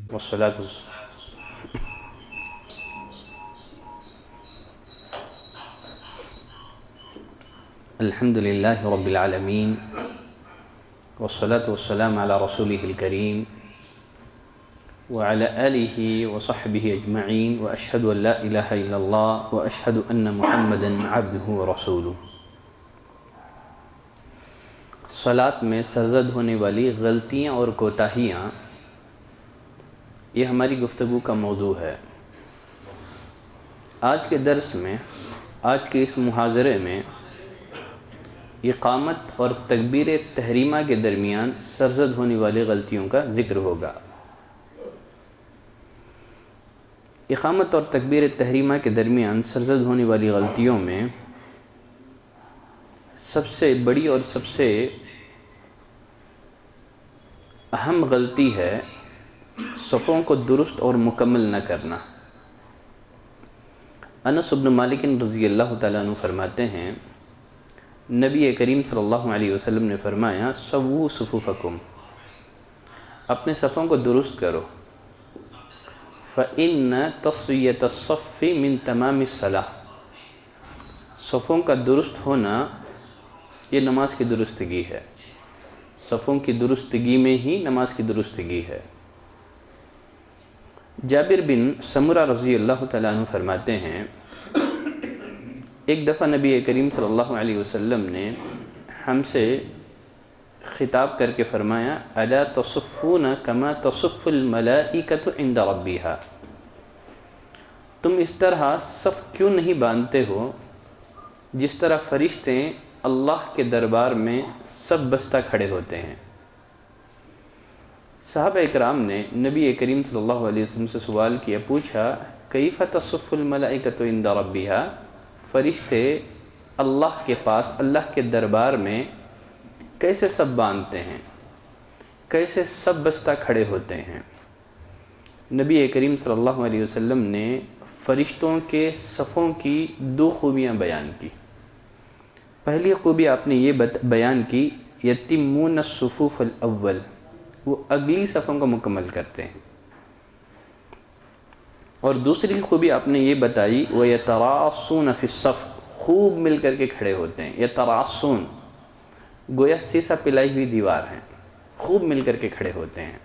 والصلاة الحمد لله رب العالمين والصلاة والسلام على رسوله الكريم وعلى آله وصحبه أجمعين وأشهد أن لا إله إلا الله وأشهد أن محمدا عبده ورسوله۔ صلاة میں سرزد ہونے والی غلطیاں اور کوتاہیاں، یہ ہماری گفتگو کا موضوع ہے۔ آج کے درس میں، آج کے اس محاضرے میں اقامت اور تکبیر تحریمہ کے درمیان سرزد ہونے والی غلطیوں کا ذکر ہوگا۔ اقامت اور تکبیر تحریمہ کے درمیان سرزد ہونے والی غلطیوں میں سب سے بڑی اور سب سے اہم غلطی ہے صفوں کو درست اور مکمل نہ کرنا۔ انس بن مالک رضی اللہ تعالیٰ عنہ فرماتے ہیں، نبی کریم صلی اللہ علیہ وسلم نے فرمایا، سووا صفوفکم، اپنے صفوں کو درست کرو، فإن تسویۃ الصف من تمام الصلاۃ، صفوں کا درست ہونا یہ نماز کی درستگی ہے، صفوں کی درستگی میں ہی نماز کی درستگی ہے۔ جابر بن سمرہ رضی اللہ تعالیٰ عنہ فرماتے ہیں، ایک دفعہ نبی کریم صلی اللہ علیہ وسلم نے ہم سے خطاب کر کے فرمایا، الا تصفون کما تصف الملائکۃ عند ربها، تم اس طرح صف کیوں نہیں باندھتے ہو جس طرح فرشتے اللہ کے دربار میں سب بستہ کھڑے ہوتے ہیں۔ صحابہ اکرام نے نبی کریم صلی اللہ علیہ وسلم سے سوال کیا، پوچھا، کیف تصف الملائکۃ عند ربها، فرشتے اللہ کے پاس، اللہ کے دربار میں کیسے سب باندھتے ہیں، کیسے سب بستہ کھڑے ہوتے ہیں؟ نبی کریم صلی اللہ علیہ وسلم نے فرشتوں کے صفوں کی دو خوبیاں بیان کی۔ پہلی خوبی آپ نے یہ بیان کی، یتمون الصفوف الاول، وہ اگلی صفوں کو مکمل کرتے ہیں۔ اور دوسری خوبی آپ نے یہ بتائی، وَيَتَرَاصُونَ فِي الصَّفِ، خوب مل کر کے کھڑے ہوتے ہیں۔ یتراصون گویا سیسا پلائی ہوئی دیوار ہیں، خوب مل کر کے کھڑے ہوتے ہیں۔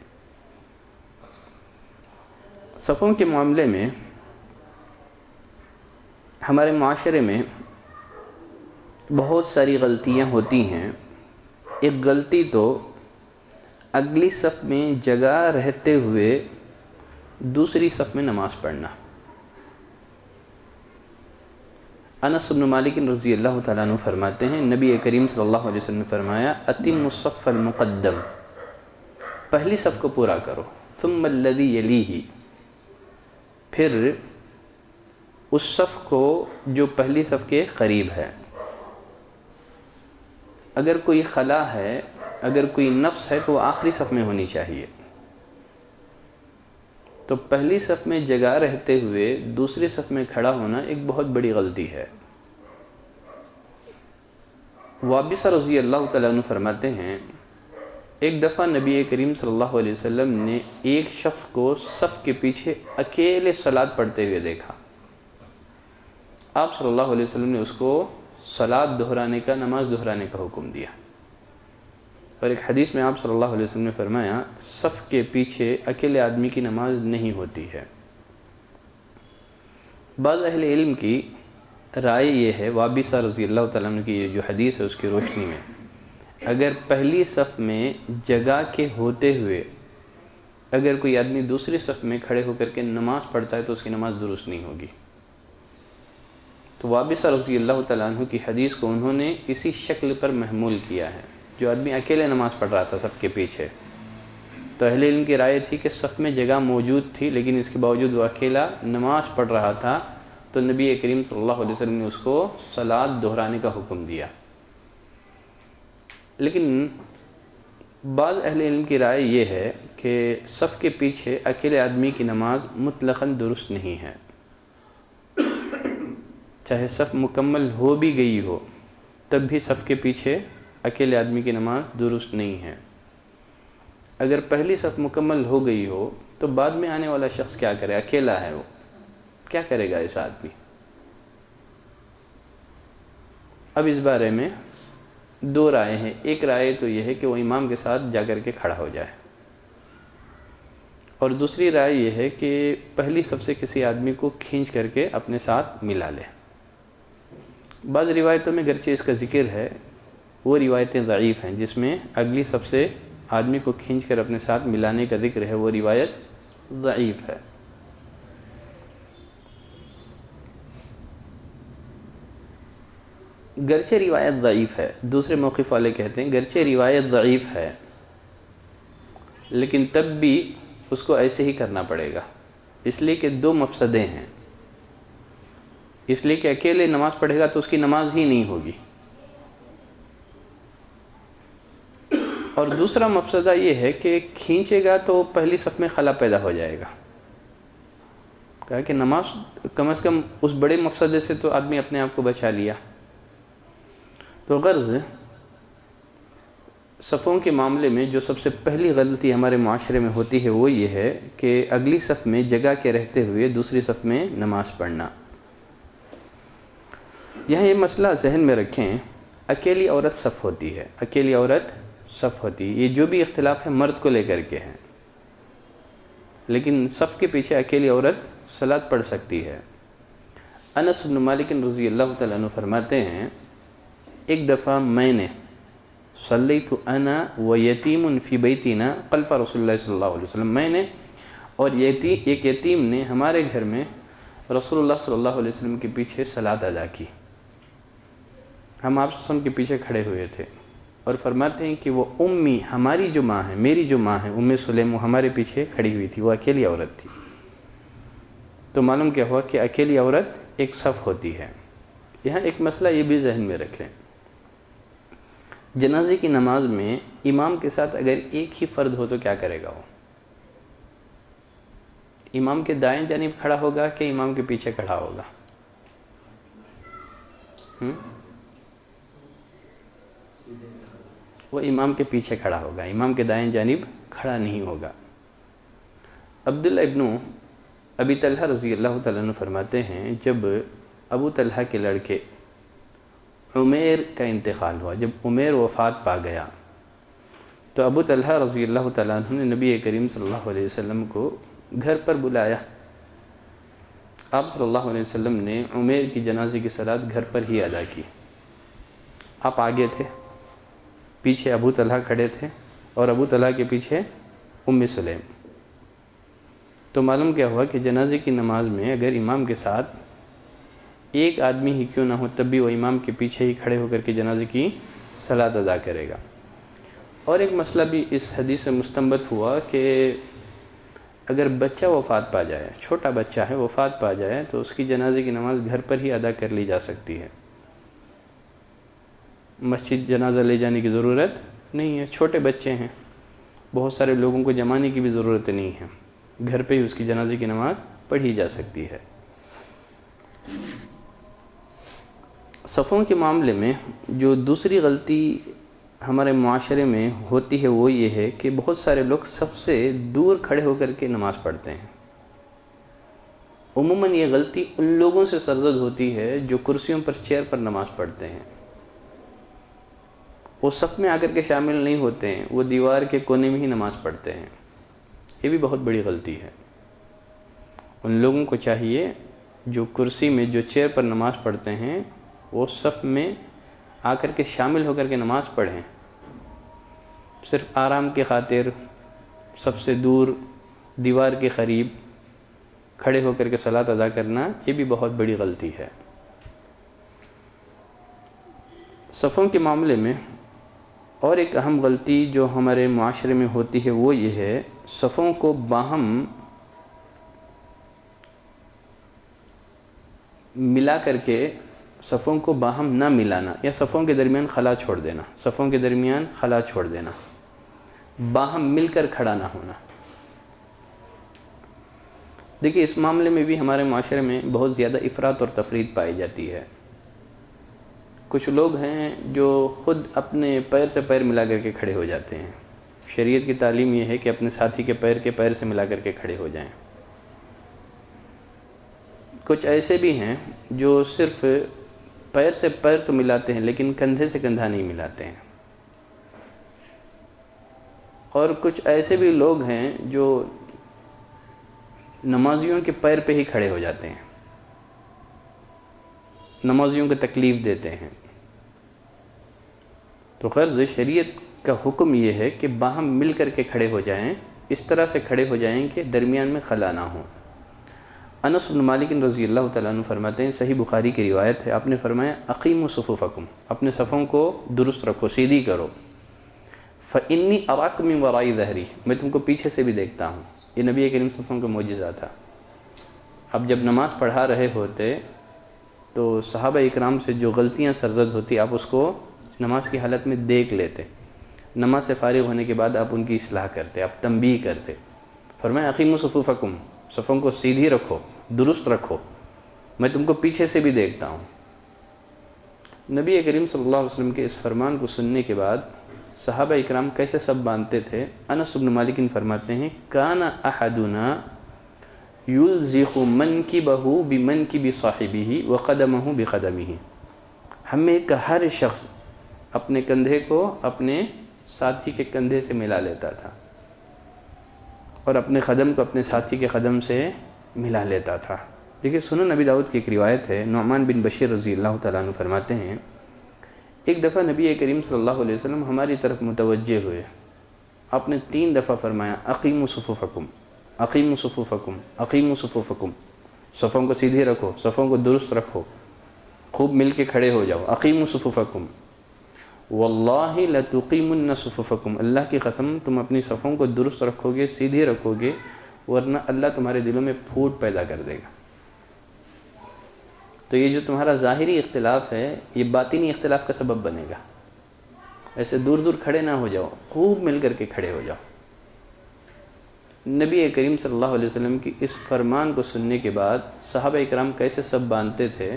صفوں کے معاملے میں ہمارے معاشرے میں بہت ساری غلطیاں ہوتی ہیں۔ ایک غلطی تو اگلی صف میں جگہ رہتے ہوئے دوسری صف میں نماز پڑھنا۔ انس بن مالک رضی اللہ تعالیٰ عنہ فرماتے ہیں، نبی کریم صلی اللہ علیہ وسلم نے فرمایا، اتموا الصف المقدم، پہلی صف کو پورا کرو، ثم الذی یلیہ، پھر اس صف کو جو پہلی صف کے قریب ہے۔ اگر کوئی خلا ہے، اگر کوئی نقص ہے تو وہ آخری صف میں ہونی چاہیے۔ تو پہلی صف میں جگہ رہتے ہوئے دوسری صف میں کھڑا ہونا ایک بہت بڑی غلطی ہے۔ وابصہ رضی اللہ تعالیٰ عنہ فرماتے ہیں، ایک دفعہ نبی کریم صلی اللہ علیہ وسلم نے ایک شخص کو صف کے پیچھے اکیلے صلاۃ پڑھتے ہوئے دیکھا۔ آپ صلی اللہ علیہ وسلم نے اس کو صلاۃ دہرانے کا، نماز دہرانے کا حکم دیا۔ اور ایک حدیث میں آپ صلی اللہ علیہ وسلم نے فرمایا، صف کے پیچھے اکیلے آدمی کی نماز نہیں ہوتی ہے۔ بعض اہل علم کی رائے یہ ہے، وابصہ رضی اللہ تعالیٰ عنہ کی یہ جو حدیث ہے اس کی روشنی میں، اگر پہلی صف میں جگہ کے ہوتے ہوئے اگر کوئی آدمی دوسری صف میں کھڑے ہو کر کے نماز پڑھتا ہے تو اس کی نماز درست نہیں ہوگی۔ تو وابصہ رضی اللہ تعالیٰ عنہ کی حدیث کو انہوں نے اسی شکل پر محمول کیا ہے۔ جو آدمی اکیلے نماز پڑھ رہا تھا صف کے پیچھے، تو اہل علم کی رائے تھی کہ صف میں جگہ موجود تھی لیکن اس کے باوجود وہ اکیلا نماز پڑھ رہا تھا، تو نبی کریم صلی اللہ علیہ وسلم نے اس کو صلاۃ دہرانے کا حکم دیا۔ لیکن بعض اہل علم کی رائے یہ ہے کہ صف کے پیچھے اکیلے آدمی کی نماز مطلقاً درست نہیں ہے، چاہے صف مکمل ہو بھی گئی ہو تب بھی صف کے پیچھے اکیلے آدمی کی نماز درست نہیں ہے۔ اگر پہلی صف مکمل ہو گئی ہو تو بعد میں آنے والا شخص کیا کرے؟ اکیلا ہے، وہ کیا کرے گا اس آدمی؟ اب اس بارے میں دو رائے ہیں. ایک رائے تو یہ ہے کہ وہ امام کے ساتھ جا کر کے کھڑا ہو جائے، اور دوسری رائے یہ ہے کہ پہلی صف سے کسی آدمی کو کھینچ کر کے اپنے ساتھ ملا لے. بعض روایتوں میں گرچہ اس کا ذکر ہے، وہ روایتیں ضعیف ہیں جس میں اگلی صف سے آدمی کو کھینچ کر اپنے ساتھ ملانے کا ذکر ہے، وہ روایت ضعیف ہے. گرچہ روایت ضعیف ہے، دوسرے موقف والے کہتے ہیں گرچہ روایت ضعیف ہے لیکن تب بھی اس کو ایسے ہی کرنا پڑے گا، اس لیے کہ دو مفسدے ہیں. اس لیے کہ اکیلے نماز پڑھے گا تو اس کی نماز ہی نہیں ہوگی، اور دوسرا مفسدہ یہ ہے کہ کھینچے گا تو پہلی صف میں خلا پیدا ہو جائے گا. کہا کہ نماز کم از کم اس بڑے مفسدے سے تو آدمی اپنے آپ کو بچا لیا. تو غرض صفوں کے معاملے میں جو سب سے پہلی غلطی ہمارے معاشرے میں ہوتی ہے وہ یہ ہے کہ اگلی صف میں جگہ کے رہتے ہوئے دوسری صف میں نماز پڑھنا. یہاں یہ مسئلہ ذہن میں رکھیں، اکیلی عورت صف ہوتی ہے، اکیلی عورت صف ہوتی ہے. یہ جو بھی اختلاف ہے مرد کو لے کر کے ہے، لیکن صف کے پیچھے اکیلی عورت صلاۃ پڑھ سکتی ہے. انس بن مالک رضی اللہ تعالیٰ عنہ فرماتے ہیں ایک دفعہ میں نے صلیت انا و یتیم فی بیتنا خلف رسول اللہ صلی اللہ علیہ وسلم، میں نے اور ایک یتیم نے ہمارے گھر میں رسول اللہ صلی اللہ علیہ وسلم کے پیچھے صلاۃ ادا کی. ہم آپ صلی اللہ علیہ وسلم کے پیچھے کھڑے ہوئے تھے، اور فرماتے ہیں کہ وہ امی، ہماری جو ماں ہے، میری جو ماں ہے ام سلیم، وہ ہمارے پیچھے کھڑی ہوئی تھی، وہ اکیلی عورت تھی. تو معلوم کیا ہوا کہ اکیلی عورت ایک صف ہوتی ہے. یہاں ایک مسئلہ یہ بھی ذہن میں رکھ لیں، جنازے کی نماز میں امام کے ساتھ اگر ایک ہی فرد ہو تو کیا کرے گا؟ وہ امام کے دائیں جانب کھڑا ہوگا کہ امام کے پیچھے کھڑا ہوگا؟ وہ امام کے پیچھے کھڑا ہوگا، امام کے دائیں جانب کھڑا نہیں ہوگا. عبداللہ ابن ابی طلحہ رضی اللہ تعالیٰ عنہ فرماتے ہیں جب ابو طلحہ کے لڑکے عمیر کا انتقال ہوا، جب عمیر وفات پا گیا تو ابو طلحہ رضی اللہ تعالیٰ عنہ نے نبی کریم صلی اللہ علیہ وسلم کو گھر پر بلایا. آپ صلی اللہ علیہ وسلم نے عمیر کی جنازے کی صلاۃ گھر پر ہی ادا کی. آپ آگے تھے، پیچھے ابو طلحہ کھڑے تھے، اور ابو طلحہ کے پیچھے ام سلیم. تو معلوم کیا ہوا کہ جنازے کی نماز میں اگر امام کے ساتھ ایک آدمی ہی کیوں نہ ہو تب بھی وہ امام کے پیچھے ہی کھڑے ہو کر کے جنازے کی صلاۃ ادا کرے گا. اور ایک مسئلہ بھی اس حدیث سے مستنبط ہوا کہ اگر بچہ وفات پا جائے، چھوٹا بچہ ہے وفات پا جائے، تو اس کی جنازے کی نماز گھر پر ہی ادا کر لی جا سکتی ہے، مسجد جنازہ لے جانے کی ضرورت نہیں ہے. چھوٹے بچے ہیں، بہت سارے لوگوں کو جمانے کی بھی ضرورت نہیں ہے، گھر پہ ہی اس کی جنازے کی نماز پڑھی جا سکتی ہے. صفوں کے معاملے میں جو دوسری غلطی ہمارے معاشرے میں ہوتی ہے وہ یہ ہے کہ بہت سارے لوگ صف سے دور کھڑے ہو کر کے نماز پڑھتے ہیں. عموماً یہ غلطی ان لوگوں سے سرزد ہوتی ہے جو کرسیوں پر، چیئر پر نماز پڑھتے ہیں. وہ صف میں آ کر کے شامل نہیں ہوتے ہیں، وہ دیوار کے کونے میں ہی نماز پڑھتے ہیں. یہ بھی بہت بڑی غلطی ہے. ان لوگوں کو چاہیے جو کرسی میں، جو چیئر پر نماز پڑھتے ہیں، وہ صف میں آ کر کے شامل ہو کر کے نماز پڑھیں. صرف آرام کی خاطر سب سے دور دیوار کے قریب کھڑے ہو کر کے صلاۃ ادا کرنا، یہ بھی بہت بڑی غلطی ہے. صفوں کے معاملے میں اور ایک اہم غلطی جو ہمارے معاشرے میں ہوتی ہے وہ یہ ہے صفوں کو باہم ملا کر کے، صفوں کو باہم نہ ملانا، یا صفوں کے درمیان خلا چھوڑ دینا، صفوں کے درمیان خلا چھوڑ دینا، باہم مل کر کھڑا نہ ہونا. دیکھیے اس معاملے میں بھی ہمارے معاشرے میں بہت زیادہ افراط اور تفریط پائی جاتی ہے. کچھ لوگ ہیں جو خود اپنے پیر سے پیر ملا کر کے کھڑے ہو جاتے ہیں، شریعت کی تعلیم یہ ہے کہ اپنے ساتھی کے پیر سے ملا کر کے کھڑے ہو جائیں۔ کچھ ایسے بھی ہیں جو صرف پیر سے پیر تو ملاتے ہیں لیکن کندھے سے کندھا نہیں ملاتے ہیں، اور کچھ ایسے بھی لوگ ہیں جو نمازیوں کے پیر پہ ہی کھڑے ہو جاتے ہیں، نمازیوں کو تکلیف دیتے ہیں۔ تو غرض شریعت کا حکم یہ ہے کہ باہم مل کر کے کھڑے ہو جائیں، اس طرح سے کھڑے ہو جائیں کہ درمیان میں خلا نہ ہو۔ انس بن مالک رضی اللہ تعالیٰ عنہ فرماتے ہیں، صحیح بخاری کی روایت ہے، آپ نے فرمایا اقیموا صفوفکم، اپنے صفوں کو درست رکھو، سیدھی کرو۔ فإنی اراکم من وراء ظہری، میں تم کو پیچھے سے بھی دیکھتا ہوں۔ یہ نبی کریم صلی اللہ علیہ وسلم کا معجزہ تھا۔ اب جب نماز پڑھا رہے ہوتے تو صحابہ اکرام سے جو غلطیاں سرزد ہوتی آپ اس کو نماز کی حالت میں دیکھ لیتے، نماز سے فارغ ہونے کے بعد آپ ان کی اصلاح کرتے، آپ تنبیہ کرتے۔ فرمایا اقیموا صفوفکم، صفوں کو سیدھی رکھو، درست رکھو، میں تم کو پیچھے سے بھی دیکھتا ہوں۔ نبی کریم صلی اللہ علیہ وسلم کے اس فرمان کو سننے کے بعد صحابہ اکرام کیسے سب باندھتے تھے؟ انس بن مالک فرماتے ہیں کان احدنا یلزق منکبہ بمنکب صاحبہ وقدمہ بقدمہ، ہم میں کا ہر شخص اپنے کندھے کو اپنے ساتھی کے کندھے سے ملا لیتا تھا اور اپنے قدم کو اپنے ساتھی کے قدم سے ملا لیتا تھا۔ دیکھیے سنن نبی داؤد کی ایک روایت ہے، نعمان بن بشیر رضی اللہ تعالیٰ عنہ فرماتے ہیں ایک دفعہ نبی کریم صلی اللہ علیہ وسلم ہماری طرف متوجہ ہوئے، آپ نے 3 دفعہ فرمایا اقیموا صفوفکم، اقیموا صفوفکم، اقیموا صفوفکم، صفوں کو سیدھے رکھو، صفوں کو درست رکھو، خوب مل کے کھڑے ہو جاؤ، اقیموا صفوفکم واللہ لتقیمن صفوفکم، اللہ کی قسم تم اپنی صفوں کو درست رکھو گے، سیدھے رکھو گے، ورنہ اللہ تمہارے دلوں میں پھوٹ پیدا کر دے گا۔ تو یہ جو تمہارا ظاہری اختلاف ہے یہ باطنی اختلاف کا سبب بنے گا، ایسے دور دور کھڑے نہ ہو جاؤ، خوب مل کر کے کھڑے ہو جاؤ۔ نبی کریم صلی اللہ علیہ وسلم کی اس فرمان کو سننے کے بعد صحابہ اکرام کیسے سب باندھتے تھے؟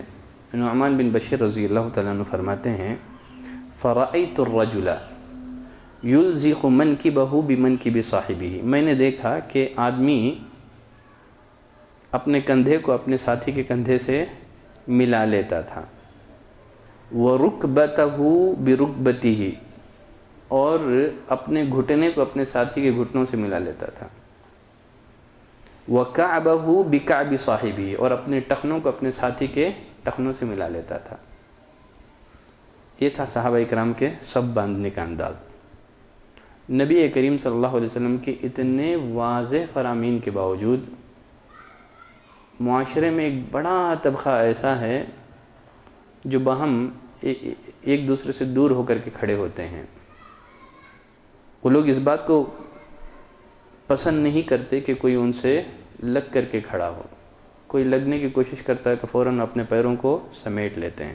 نعمان بن بشیر رضی اللہ تعالیٰ عنہ فرماتے ہیں فرأیت الرجل یلزق منکبہ بمنکب صاحبہ، میں نے دیکھا کہ آدمی اپنے کندھے کو اپنے ساتھی کے کندھے سے ملا لیتا تھا، وَرُكْبَتَهُ بِرُكْبَتِهِ، اور اپنے گھٹنے کو اپنے ساتھی کے گھٹنوں سے ملا لیتا تھا، وَكَعْبَهُ بِكَعْبِ صَاحِبِهِ، اور اپنے ٹخنوں کو اپنے ساتھی کے ٹخنوں سے ملا لیتا تھا۔ یہ تھا صحابہ اکرام کے سب باندھنے کا انداز۔ نبی کریم صلی اللہ علیہ وسلم کے اتنے واضح فرامین کے باوجود معاشرے میں ایک بڑا طبقہ ایسا ہے جو باہم ایک دوسرے سے دور ہو کر کے کھڑے ہوتے ہیں۔ وہ لوگ اس بات کو پسند نہیں کرتے کہ کوئی ان سے لگ کر کے کھڑا ہو، کوئی لگنے کی کوشش کرتا ہے تو فوراً اپنے پیروں کو سمیٹ لیتے ہیں۔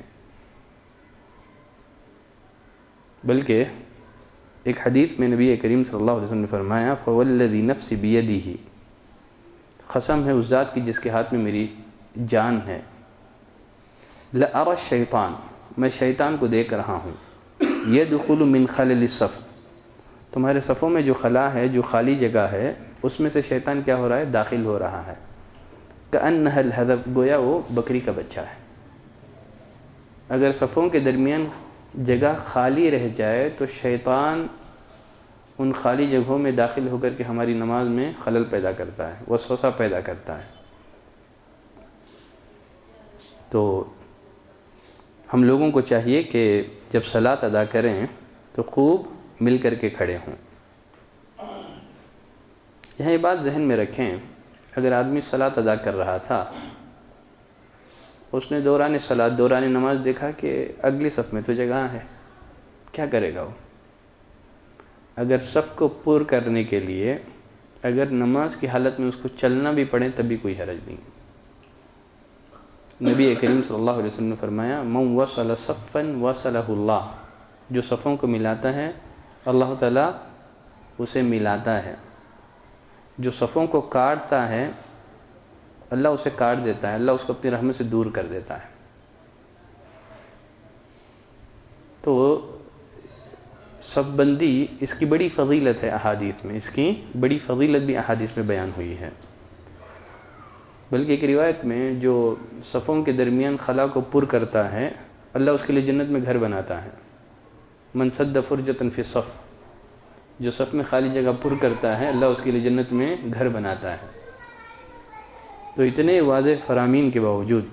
بلکہ ایک حدیث میں نبی کریم صلی اللہ علیہ وسلم نے فرمایا فوالذی نفسی بیدہ، قسم ہے اس ذات کی جس کے ہاتھ میں میری جان ہے، لأری الشیطان، میں شیطان کو دیکھ رہا ہوں، یدخل من خلل الصف، تمہارے صفوں میں جو خلا ہے، جو خالی جگہ ہے، اس میں سے شیطان کیا ہو رہا ہے؟ داخل ہو رہا ہے، کأنہا الحذب، گویا وہ بکری کا بچہ ہے۔ اگر صفوں کے درمیان جگہ خالی رہ جائے تو شیطان ان خالی جگہوں میں داخل ہو کر کے ہماری نماز میں خلل پیدا کرتا ہے، وسوسہ پیدا کرتا ہے۔ تو ہم لوگوں کو چاہیے کہ جب صلاۃ ادا کریں تو خوب مل کر کے کھڑے ہوں۔ یہاں یہ بات ذہن میں رکھیں، اگر آدمی صلاۃ ادا کر رہا تھا، اس نے دوران نماز دیکھا کہ اگلی صف میں تو جگہ ہے، کیا کرے گا وہ؟ اگر صف کو پر کرنے کے لیے اگر نماز کی حالت میں اس کو چلنا بھی پڑے تب بھی کوئی حرج نہیں۔ نبی کریم صلی اللہ علیہ وسلم نے فرمایا من وصل صفا وصلہ اللہ، جو صفوں کو ملاتا ہے اللہ تعالیٰ اسے ملاتا ہے، جو صفوں کو کاٹتا ہے اللہ اسے کاٹ دیتا ہے، اللہ اس کو اپنی رحمت سے دور کر دیتا ہے۔ تو صف بندی اس کی بڑی فضیلت ہے احادیث میں، اس کی بڑی فضیلت بھی احادیث میں بیان ہوئی ہے۔ بلکہ ایک روایت میں جو صفوں کے درمیان خلا کو پر کرتا ہے اللہ اس کے لیے جنت میں گھر بناتا ہے۔ من سد فرجۃ فی الصف، جو صف میں خالی جگہ پر کرتا ہے اللہ اس کے لیے جنت میں گھر بناتا ہے۔ تو اتنے واضح فرامین کے باوجود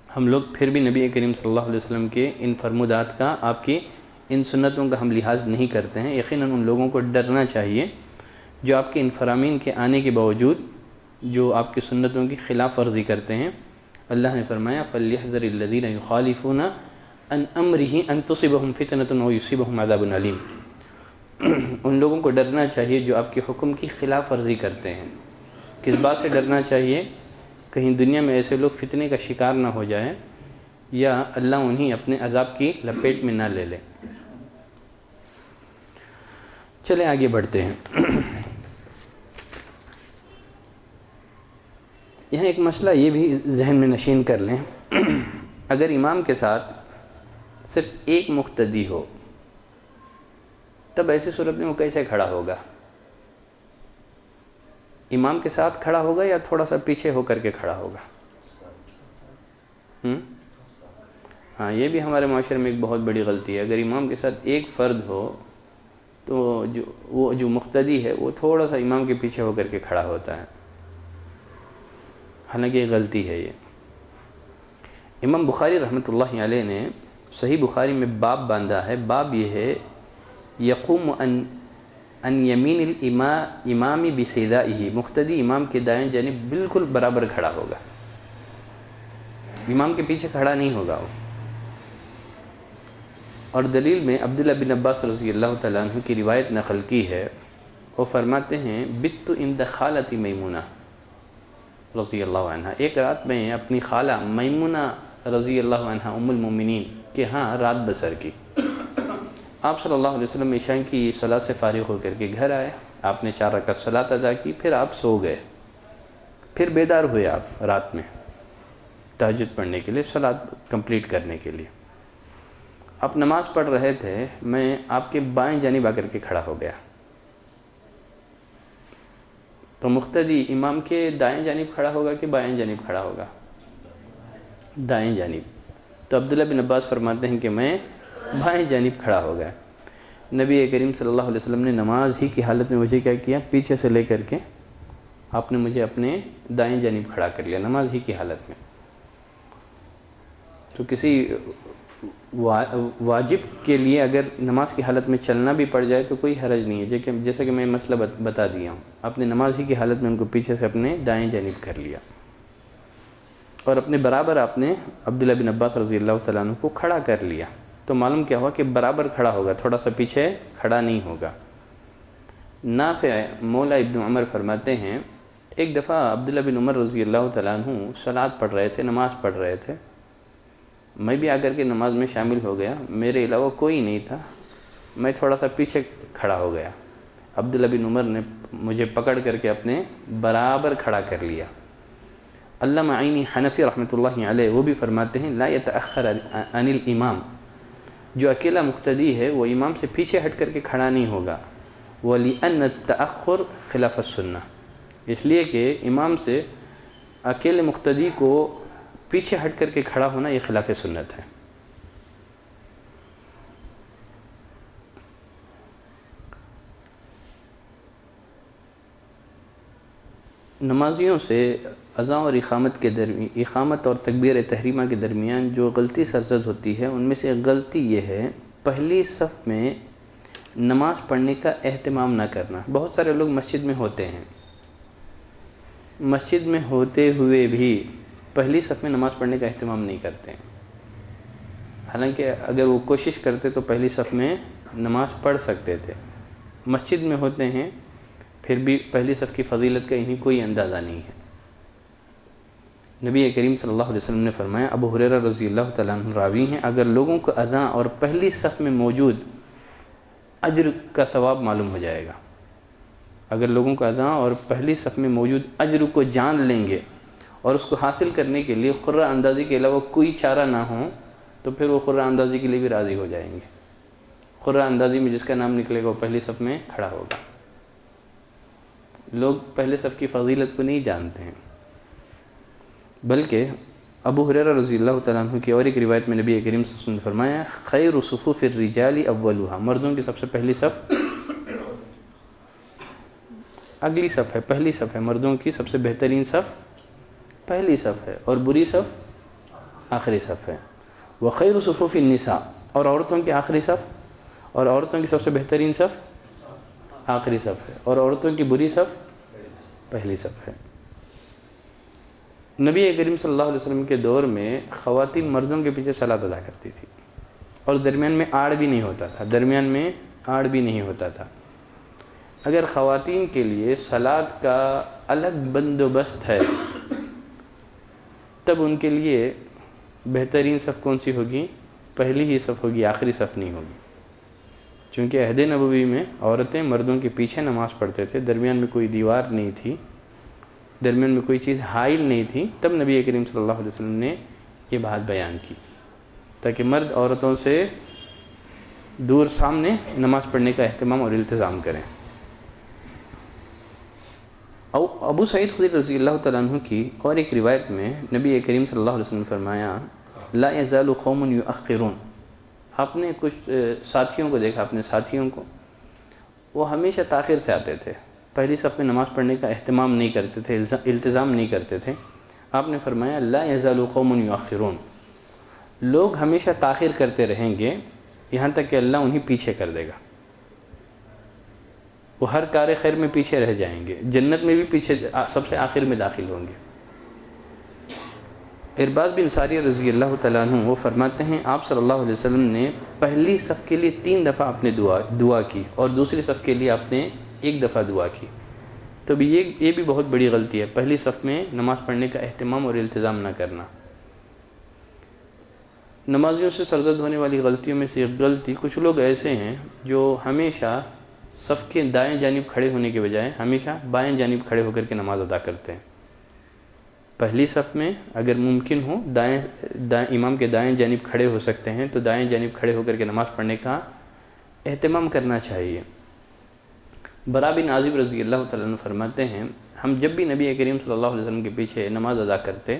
ہم لوگ پھر بھی نبی کریم صلی اللہ علیہ وسلم کے ان فرمودات کا، آپ کی ان سنتوں کا ہم لحاظ نہیں کرتے ہیں۔ یقیناً ان لوگوں کو ڈرنا چاہیے جو آپ کے ان فرامین کے آنے کے باوجود جو آپ کی سنتوں کی خلاف ورزی کرتے ہیں۔ اللہ نے فرمایا فَلْيَحْذَرِ الَّذِينَ يُخَالِفُونَ عَنْ أَمْرِهِ أَن تُصِبَهُمْ فِتْنَةٌ أَوْ يُصِيبَهُمْ عَذَابٌ أَلِيمٌ۔ ان لوگوں کو ڈرنا چاہیے جو آپ کے حکم کی خلاف ورزی کرتے ہیں۔ کس بات سے ڈرنا چاہیے؟ کہیں دنیا میں ایسے لوگ فتنے کا شکار نہ ہو جائیں یا اللہ انہیں اپنے عذاب کی لپیٹ میں نہ لے لے۔ چلیں آگے بڑھتے ہیں۔ یہاں ایک مسئلہ یہ بھی ذہن میں نشین کر لیں، اگر امام کے ساتھ صرف ایک مقتدی ہو تب ایسی صورت میں وہ کیسے کھڑا ہوگا؟ امام کے ساتھ کھڑا ہوگا یا تھوڑا سا پیچھے ہو کر کے کھڑا ہوگا؟ ہاں، یہ بھی ہمارے معاشرے میں ایک بہت بڑی غلطی ہے۔ اگر امام کے ساتھ ایک فرد ہو تو وہ جو مقتدی ہے وہ تھوڑا سا امام کے پیچھے ہو کر کے کھڑا ہوتا ہے، حالانکہ یہ غلطی ہے۔ یہ امام بخاری رحمۃ اللہ علیہ نے صحیح بخاری میں باب باندھا ہے، باب یہ ہے یقوم ان یمین الامام بحذائہ، مقتدی امام کے دائیں جانب بالکل برابر کھڑا ہوگا، امام کے پیچھے کھڑا نہیں ہوگا وہ۔ اور دلیل میں عبداللہ بن عباس رضی اللہ تعالیٰ عنہ کی روایت نقل کی ہے، وہ فرماتے ہیں بت عند خالتی میمونہ رضی اللہ عنہ، ایک رات میں اپنی خالہ میمونہ رضی اللہ عنہ ام المومنین کے ہاں رات بسر کی۔ آپ صلی اللہ علیہ وسلم عشاء کی صلاۃ سے فارغ ہو کر کے گھر آئے، آپ نے 4 رکعت صلاۃ ادا کی، پھر آپ سو گئے، پھر بیدار ہوئے آپ رات میں تہجد پڑھنے کے لیے، صلاۃ کمپلیٹ کرنے کے لیے۔ آپ نماز پڑھ رہے تھے، میں آپ کے بائیں جانب آ کر کے کھڑا ہو گیا، تو مقتدی امام کے دائیں جانب کھڑا ہوگا کہ بائیں جانب کھڑا ہوگا؟ دائیں جانب۔ تو عبداللہ بن عباس فرماتے ہیں کہ میں بائیں جانب کھڑا ہو گیا۔ نبی کریم صلی اللہ علیہ وسلم نے نماز ہی کی حالت میں مجھے کیا کیا؟ پیچھے سے لے کر کے آپ نے مجھے اپنے دائیں جانب کھڑا کر لیا، نماز ہی کی حالت میں۔ تو کسی واجب کے لیے اگر نماز کی حالت میں چلنا بھی پڑ جائے تو کوئی حرج نہیں ہے، جیسا کہ میں مسئلہ بتا دیا ہوں۔ آپ نے نماز ہی کی حالت میں ان کو پیچھے سے اپنے دائیں جانب کر لیا، اور اپنے برابر آپ نے عبداللہ بن عباس رضی اللہ تعالیٰ عنہ کو کھڑا کر لیا۔ تو معلوم کیا ہوا کہ برابر کھڑا ہوگا، تھوڑا سا پیچھے کھڑا نہیں ہوگا۔ نافع مولا ابن عمر فرماتے ہیں ایک دفعہ عبداللہ بن عمر رضی اللہ تعالیٰ عنہ صلاۃ پڑھ رہے تھے، نماز پڑھ رہے تھے، میں بھی آ کر کے نماز میں شامل ہو گیا، میرے علاوہ کوئی نہیں تھا، میں تھوڑا سا پیچھے کھڑا ہو گیا، عبداللہ بن عمر نے مجھے پکڑ کر کے اپنے برابر کھڑا کر لیا۔ علامہ عینی حنفی رحمۃ اللہ علیہ وہ بھی فرماتے ہیں لا یتأخر عن الامام، جو اکیلا مقتدی ہے وہ امام سے پیچھے ہٹ کر کے کھڑا نہیں ہوگا، وَلِأَنَّ التَّأَخُّرَ خِلَافَ السُّنَّةِ، اس لیے کہ امام سے اکیلے مقتدی کو پیچھے ہٹ کر کے کھڑا ہونا یہ خلاف سنت ہے۔ نمازیوں سے اذان اور اقامت اور تکبیر تحریمہ کے درمیان جو غلطی سرزد ہوتی ہے ان میں سے غلطی یہ ہے پہلی صف میں نماز پڑھنے کا اہتمام نہ کرنا۔ بہت سارے لوگ مسجد میں ہوتے ہیں، مسجد میں ہوتے ہوئے بھی پہلی صف میں نماز پڑھنے کا اہتمام نہیں کرتے ہیں، حالانکہ اگر وہ کوشش کرتے تو پہلی صف میں نماز پڑھ سکتے تھے۔ مسجد میں ہوتے ہیں پھر بھی پہلی صف کی فضیلت کا انہیں کوئی اندازہ نہیں ہے۔ نبی کریم صلی اللہ علیہ وسلم نے فرمایا، ابو ہریرہ رضی اللہ تعالیٰ عنہ راوی ہیں، اگر لوگوں کو اذان اور پہلی صف میں موجود اجر کا ثواب معلوم ہو جائے گا، اگر لوگوں کو اذان اور پہلی صف میں موجود اجر کو جان لیں گے اور اس کو حاصل کرنے کے لیے قرہ اندازی کے علاوہ کوئی چارہ نہ ہو تو پھر وہ قرہ اندازی کے لیے بھی راضی ہو جائیں گے، قرآن اندازی میں جس کا نام نکلے گا وہ پہلی صف میں کھڑا ہوگا۔ لوگ پہلے صف کی فضیلت کو نہیں جانتے ہیں، بلکہ ابو ہریرہ رضی اللہ تعالیٰ عنہ کی اور ایک روایت میں نبی کریم صلی اللہ علیہ وسلم نے فرمایا خیر صفوف الرجال اولها، مردوں کی سب سے پہلی صف اگلی صف ہے، پہلی صف ہے، مردوں کی سب سے بہترین صف پہلی صف ہے اور بری صف آخری صف ہے۔ وخیر صفوف النساء، اور عورتوں کی آخری صف اور عورتوں کی سب سے بہترین صف آخری صف ہے اور عورتوں کی بری صف پہلی صف ہے۔ نبی کریم صلی اللہ علیہ وسلم کے دور میں خواتین مردوں کے پیچھے صلاۃ ادا کرتی تھی اور درمیان میں آڑ بھی نہیں ہوتا تھا، اگر خواتین کے لیے صلاۃ کا الگ بندوبست ہے تب ان کے لیے بہترین صف کون سی ہوگی؟ پہلی ہی صف ہوگی، آخری صف نہیں ہوگی، چونکہ عہد نبوی میں عورتیں مردوں کے پیچھے نماز پڑھتے تھے، درمیان میں کوئی دیوار نہیں تھی، درمیان میں کوئی چیز حائل نہیں تھی، تب نبی کریم صلی اللہ علیہ وسلم نے یہ بات بیان کی تاکہ مرد عورتوں سے دور سامنے نماز پڑھنے کا اہتمام اور التزام کریں۔ ابو سعید خدری رضی اللہ تعالیٰ عنہ کی اور ایک روایت میں نبی کریم صلی اللہ علیہ وسلم نے فرمایا لا یزال قوم یؤخرون، آپ نے کچھ ساتھیوں کو دیکھا، اپنے ساتھیوں کو، وہ ہمیشہ تاخیر سے آتے تھے، پہلی صف میں نماز پڑھنے کا اہتمام نہیں کرتے تھے، التزام نہیں کرتے تھے۔ آپ نے فرمایا لا یزال قوم یؤخرون، لوگ ہمیشہ تاخیر کرتے رہیں گے یہاں تک کہ اللہ انہیں پیچھے کر دے گا، وہ ہر کار خیر میں پیچھے رہ جائیں گے، جنت میں بھی پیچھے سب سے آخر میں داخل ہوں گے۔ ارباز بن ساریہ رضی اللہ تعالیٰ عنہ وہ فرماتے ہیں آپ صلی اللہ علیہ وسلم نے پہلی صف کے لیے 3 دفعہ آپ نے دعا کی اور دوسری صف کے لیے آپ نے 1 دفعہ دعا کی، تو یہ بھی بہت بڑی غلطی ہے، پہلی صف میں نماز پڑھنے کا اہتمام اور التزام نہ کرنا۔ نمازیوں سے سرزد ہونے والی غلطیوں میں سے ایک غلطی، کچھ لوگ ایسے ہیں جو ہمیشہ صف کے دائیں جانب کھڑے ہونے کے بجائے ہمیشہ بائیں جانب کھڑے ہو کر کے نماز ادا کرتے ہیں۔ پہلی صف میں اگر ممکن ہو دائیں امام کے دائیں جانب کھڑے ہو سکتے ہیں تو دائیں جانب کھڑے ہو کر کے نماز پڑھنے کا اہتمام کرنا چاہیے۔ برا بن عازب رضی اللہ تعالیٰ عنہ فرماتے ہیں ہم جب بھی نبی کریم صلی اللہ علیہ وسلم کے پیچھے نماز ادا کرتے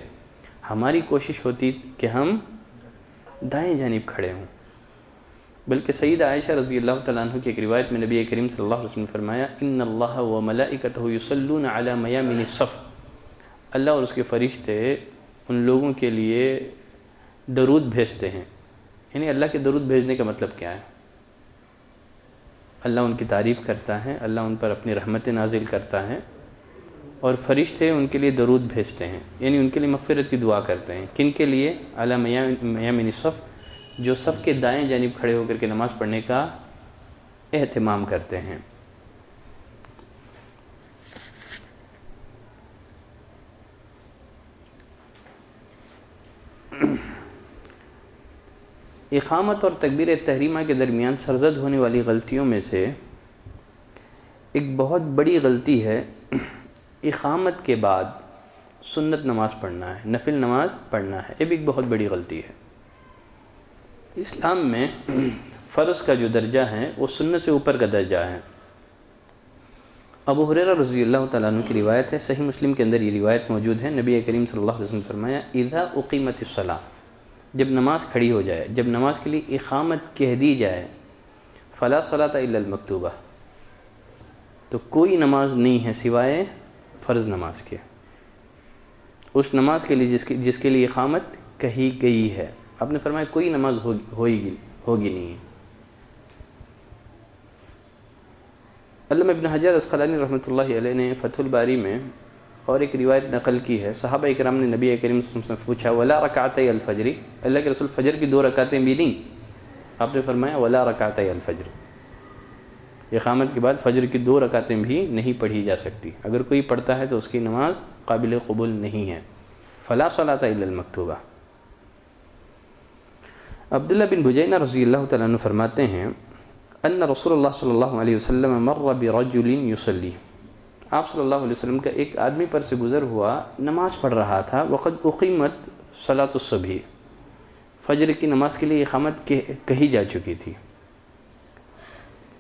ہماری کوشش ہوتی کہ ہم دائیں جانب کھڑے ہوں، بلکہ سیدہ عائشہ رضی اللہ تعالیٰ عنہ کی ایک روایت میں نبی کریم صلی اللہ علیہ وسلم نے فرمایا ان اللہ و ملائکتہ یصلون علی میامن الصف، اللہ اور اس کے فرشتے ان لوگوں کے لیے درود بھیجتے ہیں۔ یعنی اللہ کے درود بھیجنے کا مطلب کیا ہے؟ اللہ ان کی تعریف کرتا ہے، اللہ ان پر اپنی رحمت نازل کرتا ہے اور فرشتے ان کے لیے درود بھیجتے ہیں، یعنی ان کے لیے مغفرت کی دعا کرتے ہیں۔ کن کے لیے؟ علی میامن الصف، جو صف کے دائیں جانب کھڑے ہو کر کے نماز پڑھنے کا اہتمام کرتے ہیں۔ اقامت اور تکبیر تحریمہ کے درمیان سرزد ہونے والی غلطیوں میں سے ایک بہت بڑی غلطی ہے اقامت کے بعد سنت نماز پڑھنا ہے، نفل نماز پڑھنا ہے، یہ بھی ایک بہت بڑی غلطی ہے۔ اسلام میں فرض کا جو درجہ ہے وہ سنت سے اوپر کا درجہ ہے۔ ابو ہریرہ رضی اللہ تعالیٰ عنہ کی روایت ہے، صحیح مسلم کے اندر یہ روایت موجود ہے، نبی کریم صلی اللہ علیہ وسلم نے فرمایا اذا اقیمت الصلاۃ، جب نماز کھڑی ہو جائے، جب نماز کے لیے اقامت کہہ دی جائے، فلا صلاۃ الا المکتوبہ، تو کوئی نماز نہیں ہے سوائے فرض نماز کے، اس نماز کے لیے جس کے لیے اقامت کہی گئی ہے۔ آپ نے فرمایا کوئی نماز ہوگی نہیں۔ علامہ ابن حجر اسقلانی رحمۃ اللہ علیہ نے فتح الباری میں اور ایک روایت نقل کی ہے، صحابہ کرام نے نبی کریم صلی اللہ علیہ وسلم سے پوچھا ولا رکعتي الفجر، اللہ کے رسول فجر کی 2 رکعتیں بھی نہیں؟ آپ نے فرمایا ولا رکعتي الفجر، اقامت کے بعد فجر کی 2 رکعتیں بھی نہیں پڑھی جا سکتی، اگر کوئی پڑھتا ہے تو اس کی نماز قابل قبول نہیں ہے۔ فلا صلاۃ الا المکتوبہ۔ عبداللہ بن بجینہ رضی اللہ تعالیٰ عنہ فرماتے ہیں ان رسول اللہ صلی اللہ علیہ وسلم مر برجل یصلی، آپ صلی اللہ علیہ وسلم کا ایک آدمی پر سے گزر ہوا، نماز پڑھ رہا تھا، وقد اقیمت صلاۃ الصبح، فجر کی نماز کے لیے اقامت کہی جا چکی تھی،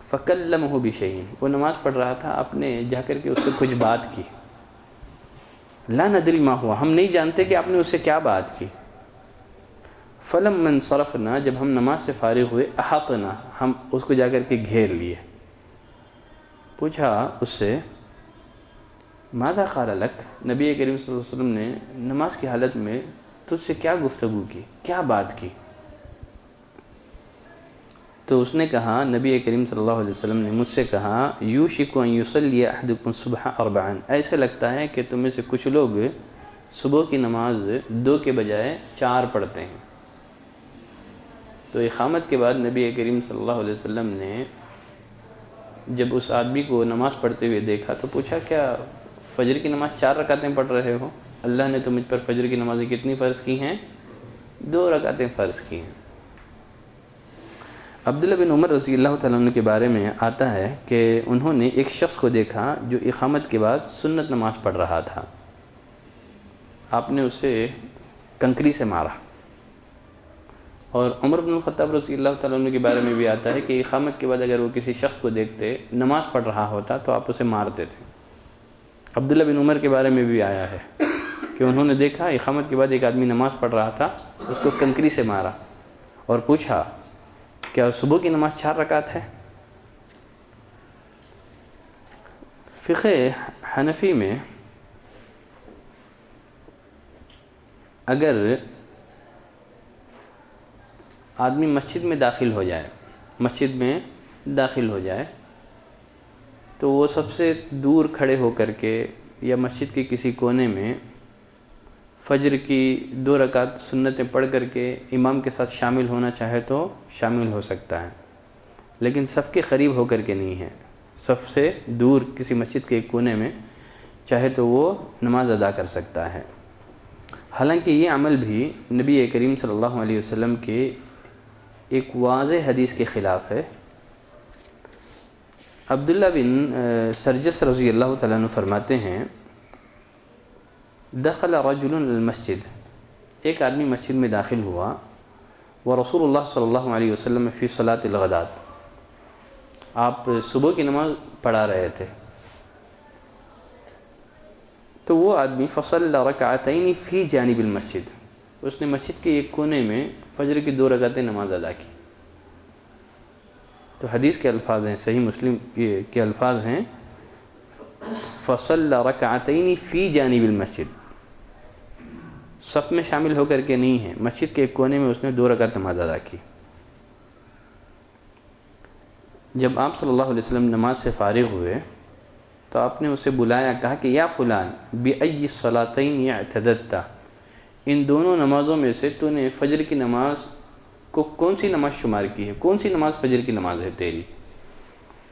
فَكَلَّمَهُ بِشَيْءٍ، وہ نماز پڑھ رہا تھا، آپ نے جا کر کے اس سے کچھ بات کی. لا ندری ما ہوا، ہم نہیں جانتے کہ آپ نے اس سے کیا بات کی. فَلَمَّا انصَرَفْنَا، جب ہم نماز سے فارغ ہوئے، أَحَطْنَا، ہم اس کو جا کر کے گھیر لیے. پوچھا اس سے ماذا قال لک، نبی کریم صلی اللہ علیہ وسلم نے نماز کی حالت میں تجھ سے کیا گفتگو کی، کیا بات کی؟ تو اس نے کہا، نبی کریم صلی اللہ علیہ وسلم نے مجھ سے کہا، یوشک ان یصلی احدکم الصبح 4، ایسا لگتا ہے کہ تم میں سے کچھ لوگ صبح کی نماز 2 کے بجائے 4 پڑھتے ہیں. تو اقامت کے بعد نبی کریم صلی اللہ علیہ وسلم نے جب اس آدمی کو نماز پڑھتے ہوئے دیکھا تو پوچھا، کیا فجر کی نماز 4 رکعتیں پڑھ رہے ہو؟ اللہ نے تو مجھ پر فجر کی نمازیں کتنی فرض کی ہیں؟ 2 رکعتیں فرض کی ہیں. عبداللہ بن عمر رضی اللہ تعالیٰ عنہ کے بارے میں آتا ہے کہ انہوں نے ایک شخص کو دیکھا جو اقامت کے بعد سنت نماز پڑھ رہا تھا. آپ نے اسے کنکری سے مارا. اور عمر بن الخطاب رضی اللہ تعالیٰ عنہ کے بارے میں بھی آتا ہے کہ اقامت کے بعد اگر وہ کسی شخص کو دیکھتے نماز پڑھ رہا ہوتا تو آپ اسے مارتے تھے. عبداللہ بن عمر کے بارے میں بھی آیا ہے کہ انہوں نے دیکھا اقامت کے بعد ایک آدمی نماز پڑھ رہا تھا، اس کو کنکری سے مارا اور پوچھا، کیا صبح کی نماز 4 رکعت ہے؟ فقہ حنفی میں اگر آدمی مسجد میں داخل ہو جائے تو وہ سب سے دور کھڑے ہو کر کے یا مسجد کے کسی کونے میں فجر کی 2 رکعت سنتیں پڑھ کر کے امام کے ساتھ شامل ہونا چاہے تو شامل ہو سکتا ہے، لیکن صف کے قریب ہو کر کے نہیں ہے. صف سے دور کسی مسجد کے ایک کونے میں چاہے تو وہ نماز ادا کر سکتا ہے. حالانکہ یہ عمل بھی نبی کریم صلی اللہ علیہ وسلم کے ایک واضح حدیث کے خلاف ہے. عبداللہ بن سرجس رضی اللہ تعالیٰ عنہ فرماتے ہیں، دخل رجل المسجد، ایک آدمی مسجد میں داخل ہوا، ورسول اللہ صلی اللہ علیہ وسلم فی صلاۃ الغدات، آپ صبح کی نماز پڑھا رہے تھے. تو وہ آدمی فصلی رکعتین فی جانب المسجد، اس نے مسجد کے ایک کونے میں فجر کی 2 رکعتیں نماز ادا کی. تو حدیث کے الفاظ ہیں، صحیح مسلم کے الفاظ ہیں، فصلی رکعتین فی جانب المسجد، صف میں شامل ہو کر کے نہیں ہے، مسجد کے ایک کونے میں اس نے 2 رکعت نماز ادا کی. جب آپ صلی اللہ علیہ وسلم نماز سے فارغ ہوئے تو آپ نے اسے بلایا، کہا کہ یا فلان بأی الصلاتین اعتددت، ان دونوں نمازوں میں سے تو نے فجر کی نماز کو کون سی نماز شمار کی ہے؟ کون سی نماز فجر کی نماز ہے تیری؟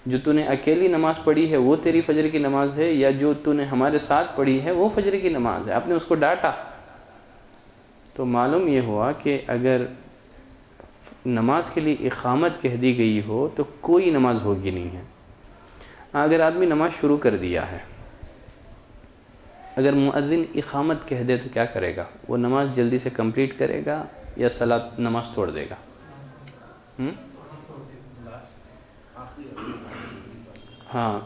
جو تو نے اکیلی نماز پڑھی ہے وہ تیری فجر کی نماز ہے، یا جو تو نے ہمارے ساتھ پڑھی ہے وہ فجر کی نماز ہے؟ آپ نے اس کو ڈانٹا. تو معلوم یہ ہوا کہ اگر نماز کے لیے اقامت کہہ دی گئی ہو تو کوئی نماز ہوگی نہیں ہے. اگر آدمی نماز شروع کر دیا ہے، اگر مؤذن اقامت کہہ دے تو کیا کرے گا؟ وہ نماز جلدی سے کمپلیٹ کرے گا یا نماز توڑ دے گا؟ ہاں،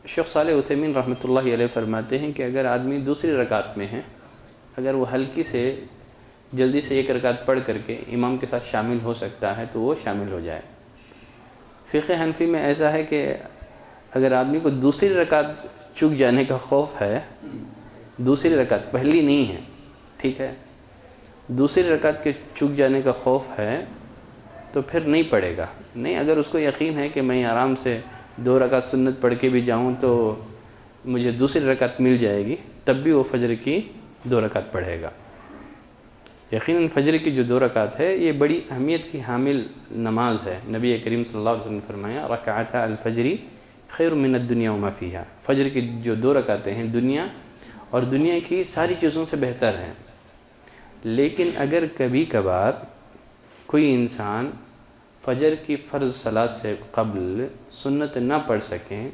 شیخ صالح عثیمین رحمۃ اللہ علیہ فرماتے ہیں کہ اگر آدمی دوسری رکعت میں ہے، اگر وہ ہلکی سے جلدی سے 1 رکعت پڑھ کر کے امام کے ساتھ شامل ہو سکتا ہے تو وہ شامل ہو جائے. فقہ حنفی میں ایسا ہے کہ اگر آدمی کو دوسری رکعت چک جانے کا خوف ہے، دوسری رکعت پہلی نہیں ہے، ٹھیک ہے، دوسری رکعت کے چک جانے کا خوف ہے تو پھر نہیں پڑھے گا. نہیں، اگر اس کو یقین ہے کہ میں آرام سے 2 رکعت سنت پڑھ کے بھی جاؤں تو مجھے دوسری رکعت مل جائے گی، تب بھی وہ فجر کی 2 رکعت پڑھے گا. یقیناً فجر کی جو 2 رکعت ہے یہ بڑی اہمیت کی حامل نماز ہے. نبی کریم صلی اللہ علیہ وسلم نے فرمایا، رکعتا الفجر خیر من الدنیا وما فیہا، فجر کی جو 2 رکعتیں ہیں دنیا اور دنیا کی ساری چیزوں سے بہتر ہیں. لیکن اگر کبھی کبھار کوئی انسان فجر کی فرض صلاۃ سے قبل سنت نہ پڑھ سکیں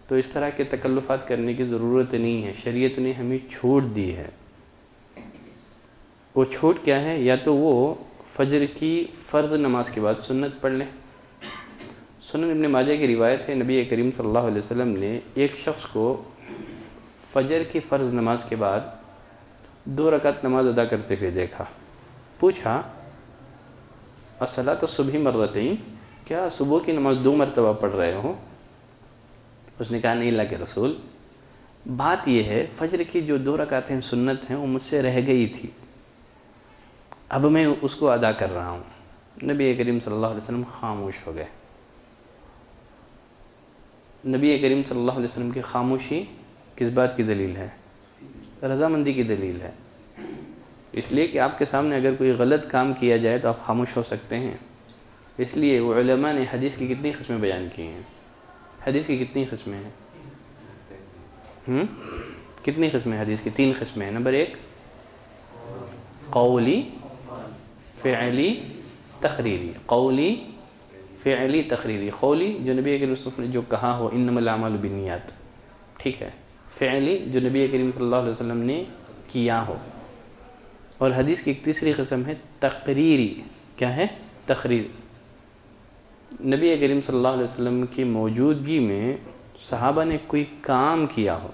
تو اس طرح کے تکلفات کرنے کی ضرورت نہیں ہے. شریعت نے ہمیں چھوٹ دی ہے. وہ چھوٹ کیا ہے؟ یا تو وہ فجر کی فرض نماز کے بعد سنت پڑھ لیں، سنن ابن ماجہ کی روایت ہے، نبی کریم صلی اللہ علیہ وسلم نے ایک شخص کو فجر کی فرض نماز کے بعد 2 رکعت نماز ادا کرتے ہوئے دیکھا۔ پوچھا الصلاۃ الصبح مرتین، کیا صبح کی نماز 2 مرتبہ پڑھ رہے ہو؟ اس نے کہا نہیں اللہ کے رسول، بات یہ ہے فجر کی جو 2 رکعتیں سنت ہیں وہ مجھ سے رہ گئی تھی، اب میں اس کو ادا کر رہا ہوں۔ نبی کریم صلی اللہ علیہ وسلم خاموش ہو گئے۔ نبی کریم صلی اللہ علیہ وسلم کی خاموشی کس بات کی دلیل ہے؟ رضامندی کی دلیل ہے، اس لیے کہ آپ کے سامنے اگر کوئی غلط کام کیا جائے تو آپ خاموش ہو سکتے ہیں۔ اس لیے علماء نے حدیث کی کتنی قسمیں بیان کی ہیں؟ حدیث کی کتنی قسمیں ہیں؟ کتنی قسمیں حدیث کی؟ 3 قسمیں ہیں۔ نمبر 1 قولی، فعلی، تقریری۔ قولی، فعلی، تقریری۔ قولی جو نبی کریم صلی اللہ علیہ وسلم نے جو کہا ہو انما الاعمال بالنیات، ٹھیک ہے۔ فعلی جو نبی کریم صلی اللہ علیہ وسلم نے کیا ہو۔ اور حدیث کی ایک تیسری قسم ہے تقریری۔ کیا ہے؟ تقریر۔ نبی کریم صلی اللہ علیہ وسلم کی موجودگی میں صحابہ نے کوئی کام کیا ہو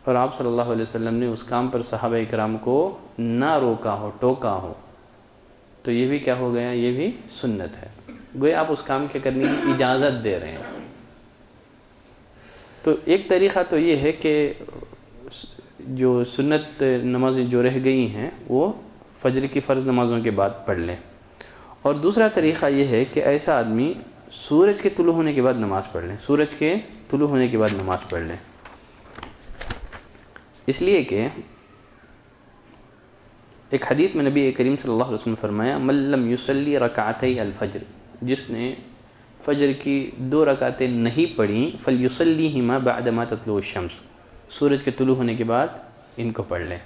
اور آپ صلی اللہ علیہ وسلم نے اس کام پر صحابہ اکرام کو نہ روکا ہو، ٹوکا ہو، تو یہ بھی کیا ہو گیا؟ یہ بھی سنت ہے، گویا آپ اس کام کے کرنے کی اجازت دے رہے ہیں۔ تو ایک طریقہ تو یہ ہے کہ جو سنت نمازیں جو رہ گئی ہیں وہ فجر کی فرض نمازوں کے بعد پڑھ لیں، اور دوسرا طریقہ یہ ہے کہ ایسا آدمی سورج کے طلوع ہونے کے بعد نماز پڑھ لیں، سورج کے طلوع ہونے کے بعد نماز پڑھ لیں، اس لیے کہ ایک حدیث میں نبی کریم صلی اللہ علیہ وسلم نے فرمایا من لم یصلی رکعتي الفجر، جس نے فجر کی 2 رکعتیں نہیں پڑھیں فلیصلیہما بعدما تطلع الشمس، سورج کے طلوع ہونے کے بعد ان کو پڑھ لیں۔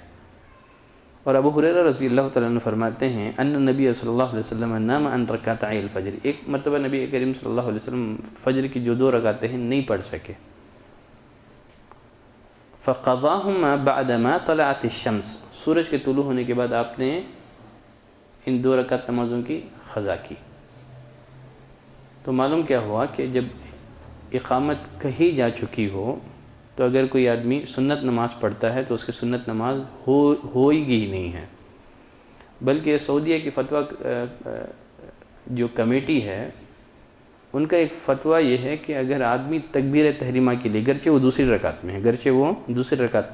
اور ابو ہریرہ رضی اللہ تعالیٰ عنہ فرماتے ہیں ان نبی صلی اللہ علیہ وسلم نام عن رکعتي الفجر، ایک مرتبہ نبی کریم صلی اللہ علیہ وسلم فجر کی جو 2 رکعتیں ہیں نہیں پڑھ سکے، فقضاهما بعدما طلعت الشمس، سورج کے طلوع ہونے کے بعد آپ نے ان 2 رکعت نمازوں کی قضا کی۔ تو معلوم کیا ہوا کہ جب اقامت کہی جا چکی ہو تو اگر کوئی آدمی سنت نماز پڑھتا ہے تو اس کی سنت نماز ہوئے گی ہی نہیں ہے، بلکہ سعودیہ کی فتویٰ جو کمیٹی ہے ان کا ایک فتویٰ یہ ہے کہ اگر آدمی تکبیر تحریمہ کے لیے، گرچہ وہ دوسری رکعت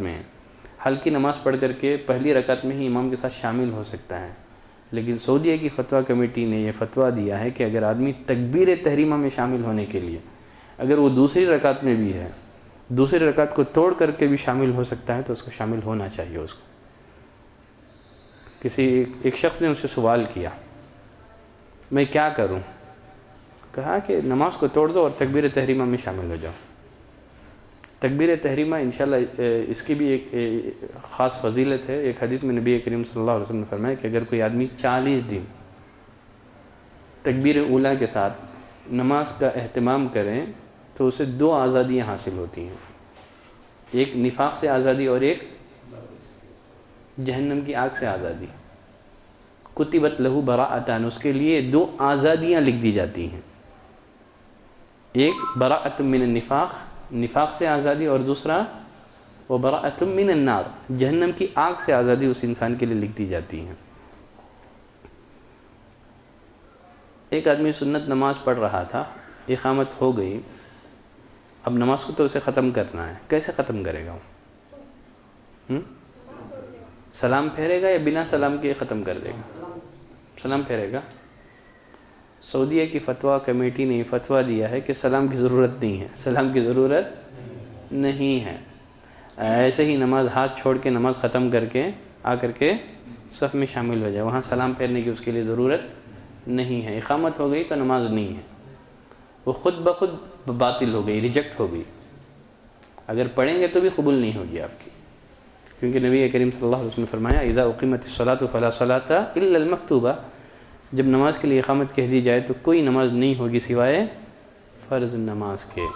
میں ہے، ہلکی نماز پڑھ کر کے پہلی رکعت میں ہی امام کے ساتھ شامل ہو سکتا ہے، لیکن سعودیہ کی فتویٰ کمیٹی نے یہ فتویٰ دیا ہے کہ اگر آدمی تکبیر تحریمہ میں شامل ہونے کے لیے اگر وہ دوسری رکعت میں بھی ہے، دوسری رکعت کو توڑ کر کے بھی شامل ہو سکتا ہے تو اس کو شامل ہونا چاہیے۔ اس کو کسی ایک شخص نے اس سے سوال کیا میں کیا کروں؟ کہا کہ نماز کو توڑ دو اور تکبیر تحریمہ میں شامل ہو جاؤ۔ تکبیر تحریمہ انشاءاللہ اس کی بھی ایک خاص فضیلت ہے۔ ایک حدیث میں نبی کریم صلی اللہ علیہ وسلم نے فرمایا کہ اگر کوئی آدمی 40 دن تکبیر اولیٰ کے ساتھ نماز کا اہتمام کریں تو اسے 2 آزادیاں حاصل ہوتی ہیں، ایک نفاق سے آزادی اور ایک جہنم کی آگ سے آزادی۔ کتبت لہو براءتان، اس کے لیے 2 آزادیاں لکھ دی جاتی ہیں، ایک براءۃ من النفاق، نفاق سے آزادی، اور دوسرا وبراءۃ من النار، جہنم کی آگ سے آزادی اس انسان کے لیے لکھ دی جاتی ہیں۔ ایک آدمی سنت نماز پڑھ رہا تھا، اقامت ہو گئی، اب نماز کو تو اسے ختم کرنا ہے، کیسے ختم کرے گا وہ؟ سلام پھیرے گا یا بنا سلام کے ختم کر دے گا؟ سلام پھیرے گا۔ سعودیہ کی فتویٰ کمیٹی نے فتویٰ دیا ہے کہ سلام کی ضرورت نہیں ہے، سلام کی ضرورت نہیں ہے، ایسے ہی نماز ہاتھ چھوڑ کے نماز ختم کر کے آ کر کے صف میں شامل ہو جائے، وہاں سلام پھیرنے کی اس کے لیے ضرورت نہیں ہے۔ اقامت ہو گئی تو نماز نہیں ہے، وہ خود بخود باطل ہو گئی، ریجیکٹ ہو گئی، اگر پڑھیں گے تو بھی قبول نہیں ہوگی آپ کی، کیونکہ نبی کریم صلی اللہ علیہ وسلم نے فرمایا اذا اقیمت الصلاۃ فلا صلاۃ الا المکتوبہ، جب نماز کے لیے اقامت کہہ دی جائے تو کوئی نماز نہیں ہوگی سوائے فرض نماز کے۔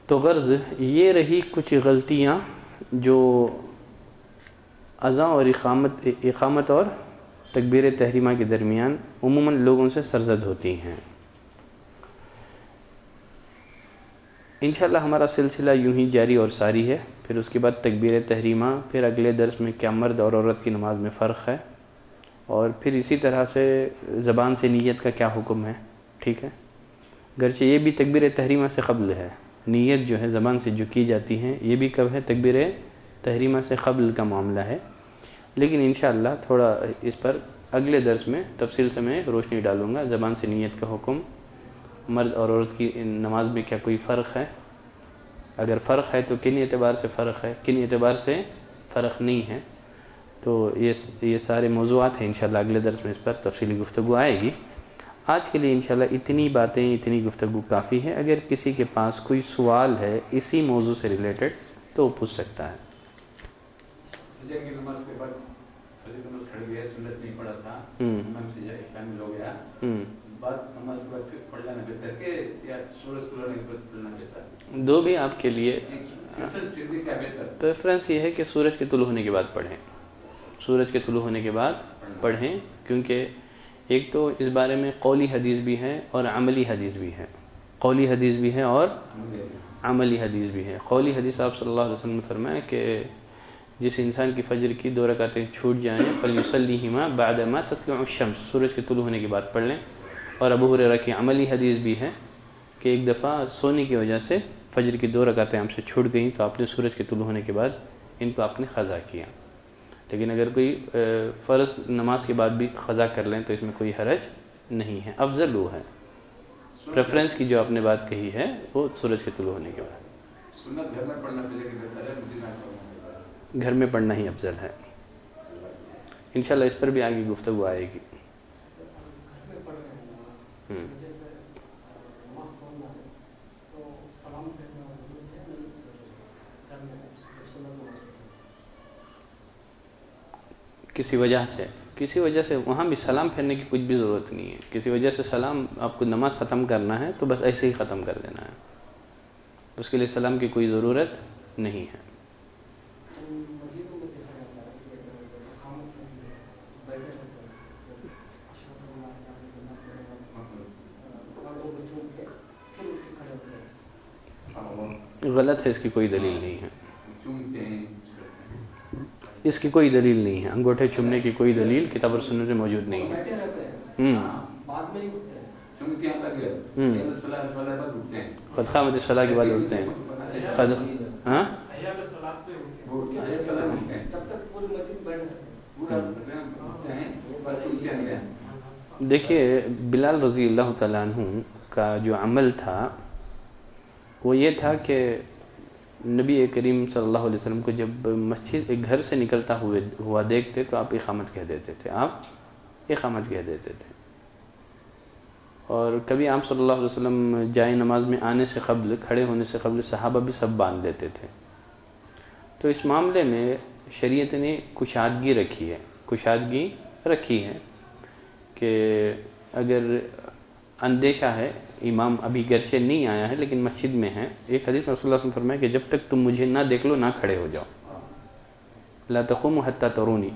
تو غرض یہ رہی کچھ غلطیاں جو اذان اور اقامت اور تکبیر تحریمہ کے درمیان عموماً لوگوں سے سرزد ہوتی ہیں۔ انشاءاللہ ہمارا سلسلہ یوں ہی جاری اور ساری ہے، پھر اس کے بعد تکبیر تحریمہ، پھر اگلے درس میں کیا مرد اور عورت کی نماز میں فرق ہے، اور پھر اسی طرح سے زبان سے نیت کا کیا حکم ہے، ٹھیک ہے۔ گرچہ یہ بھی تکبیر تحریمہ سے قبل ہے، نیت جو ہے زبان سے جو کی جاتی ہیں یہ بھی کب ہے، تکبیر تحریمہ سے قبل کا معاملہ ہے، لیکن انشاءاللہ تھوڑا اس پر اگلے درس میں تفصیل سے میں روشنی ڈالوں گا۔ زبان سے نیت کا حکم، مرد اور عورت کی نماز میں کیا کوئی فرق ہے، اگر فرق ہے تو کن اعتبار سے فرق ہے، کن اعتبار سے فرق نہیں ہے، تو یہ سارے موضوعات ہیں، انشاءاللہ اگلے درس میں اس پر تفصیلی گفتگو آئے گی۔ آج کے لیے انشاءاللہ اتنی باتیں، اتنی گفتگو کافی ہے۔ اگر کسی کے پاس کوئی سوال ہے اسی موضوع سے ریلیٹڈ تو وہ پوچھ سکتا ہے۔ سجدے کی نماز کے بعد فجر نماز کھڑ گیا، سنت نہیں پڑھا تھا، امام سجدہ شامل ہو گیا، بعد نماز کے بعد پھر پڑھ لینا بہتر کہ یا سورج کھلنے کے بعد پڑھنا بہتر؟ دو بھی آپ کے لیے پھر بھی کیا بہتر؟ پریفرنس یہ ہے کہ سورج کے طلوع ہونے کے بعد پڑھیں، سورج کے طلوع ہونے کے بعد پڑھیں، کیونکہ ایک تو اس بارے میں قولی حدیث بھی ہے اور عملی حدیث بھی ہے، قولی حدیث بھی ہے اور عملی حدیث بھی ہے۔ قولی حدیث آپ صلی اللہ علیہ وسلم نے فرمایا کہ جس انسان کی فجر کی 2 رکعتیں چھوٹ جائیں فلیصلیہما بعد ما تطلع الشمس، سورج کے طلوع ہونے کے بعد پڑھ لیں۔ اور ابو ہریرہ کی عملی حدیث بھی ہے کہ ایک دفعہ سونے کی وجہ سے فجر کی 2 رکعتیں ہم سے چھوٹ گئیں تو آپ نے سورج کے طلوع ہونے کے بعد ان کو آپ نے قضا کیا، لیکن اگر کوئی فرض نماز کے بعد بھی قضا کر لیں تو اس میں کوئی حرج نہیں ہے، افضل وہ ہے۔ پریفرنس کی جو آپ نے بات کہی ہے وہ سورج کے طلوع ہونے کے بعد۔ سنت گھر میں پڑھنا پہلے کہ بہتر ہے، مدینہ پڑھنا؟ گھر میں پڑھنا ہی افضل ہے، انشاءاللہ اس پر بھی آگے گفتگو آئے گی۔ کسی وجہ سے وہاں بھی سلام پھیرنے کی کچھ بھی ضرورت نہیں ہے، کسی وجہ سے سلام آپ کو نماز ختم کرنا ہے تو بس ایسے ہی ختم کر دینا ہے، اس کے لیے سلام کی کوئی ضرورت نہیں ہے۔ غلط ہے، اس کی کوئی دلیل نہیں ہے، اس کی کوئی دلیل نہیں ہے، انگوٹھے چومنے کی کوئی دلیل کتاب اور سنت میں موجود نہیں ہے۔ قد قامت الصلاۃ کے بعد اٹھتے ہیں، ہاں دیکھیے بلال رضی اللہ تعالیٰ عنہ کا جو عمل تھا وہ یہ تھا کہ نبی کریم صلی اللہ علیہ وسلم کو جب مسجد گھر سے نکلتا ہوا دیکھتے تو آپ اقامت کہہ دیتے تھے، اور کبھی آپ صلی اللہ علیہ وسلم جائے نماز میں آنے سے قبل، کھڑے ہونے سے قبل صحابہ بھی سب باندھ دیتے تھے۔ تو اس معاملے میں شریعت نے کشادگی رکھی ہے کہ اگر اندیشہ ہے، امام ابھی گھر سے نہیں آیا ہے لیکن مسجد میں ہے، ایک حدیث میں رسول اللہ صلی اللہ علیہ وسلم نے فرمایا کہ جب تک تم مجھے نہ دیکھ لو نہ کھڑے ہو جاؤ، لا تقوموا حتی ترونی۔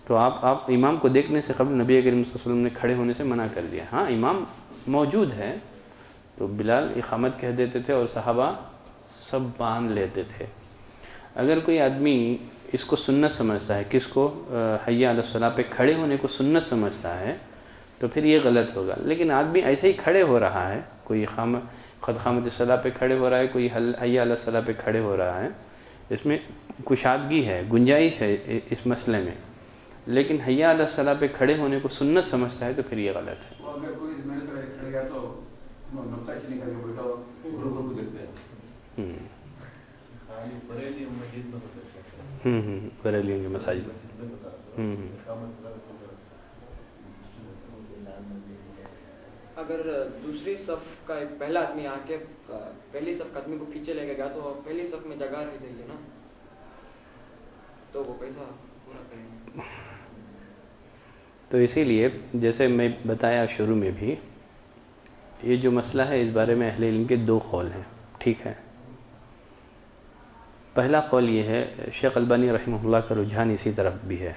تو آپ امام کو دیکھنے سے قبل نبی کریم صلی اللہ علیہ وسلم نے کھڑے ہونے سے منع کر دیا۔ ہاں امام موجود ہے تو بلال اقامت کہہ دیتے تھے اور صحابہ سب باندھ لیتے تھے۔ اگر کوئی آدمی اس کو سنت سمجھتا ہے، کس کو، حی علی الصلاۃ پہ کھڑے ہونے کو سنت سمجھتا ہے تو پھر یہ غلط ہوگا، لیکن آدمی ایسے ہی کھڑے ہو رہا ہے، کوئی قد قامت الصلاۃ پہ کھڑے ہو رہا ہے، کوئی حی علی الصلاۃ پہ کھڑے ہو رہا ہے، اس میں کشادگی ہے، گنجائش ہے اس مسئلے میں، لیکن حی علی الصلاۃ پہ کھڑے ہونے کو سنت سمجھتا ہے تو پھر یہ غلط ہے۔ وہ اگر کوئی میرے سے کھڑ گیا تو نقطہ چینی کر کے بیٹھا گروپ کو دیکھتے ہیں، بریلیوں کے مساجد اگر دوسری صف کا ایک پہلا آدمی آ کے پہلی صف کا آدمی کو پیچھے لے کے گیا تو پہلی صف میں جگہ رہ جائے نا، تو وہ کیسا پورا کریں گے؟ تو اسی لیے جیسے میں بتایا شروع میں بھی، یہ جو مسئلہ ہے اس بارے میں اہل علم کے 2 قول ہیں، ٹھیک ہے۔ پہلا قول یہ ہے، شیخ البانی رحمہ اللہ کا رجحان اسی طرف بھی ہے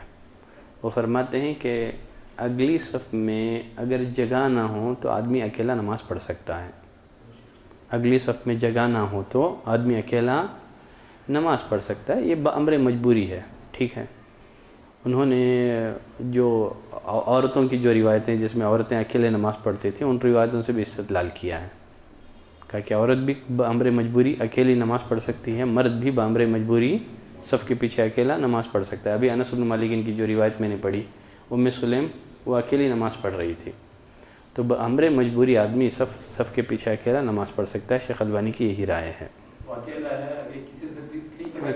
وہ فرماتے ہیں کہ اگلی صف میں اگر جگہ نہ ہو تو آدمی اکیلا نماز پڑھ سکتا ہے. اگلی صف میں جگہ نہ ہو تو آدمی اکیلا نماز پڑھ سکتا ہے. یہ بامر مجبوری ہے. ٹھیک ہے. انہوں نے جو عورتوں کی جو روایتیں جس میں عورتیں اکیلے نماز پڑھتی تھیں ان روایتوں سے بھی استدلال کیا ہے. کہا کہ عورت بھی بامر مجبوری اکیلی نماز پڑھ سکتی ہے, مرد بھی بامر مجبوری صف کے پیچھے اکیلا نماز پڑھ سکتا ہے. ابھی انس بن مالک کی جو روایت میں نے پڑھی, ام سلیم وہ اکیلی نماز پڑھ رہی تھی. تو بامر مجبوری آدمی صف کے پیچھے اکیلا نماز پڑھ سکتا ہے. شیخ البانی کی یہی رائے ہے.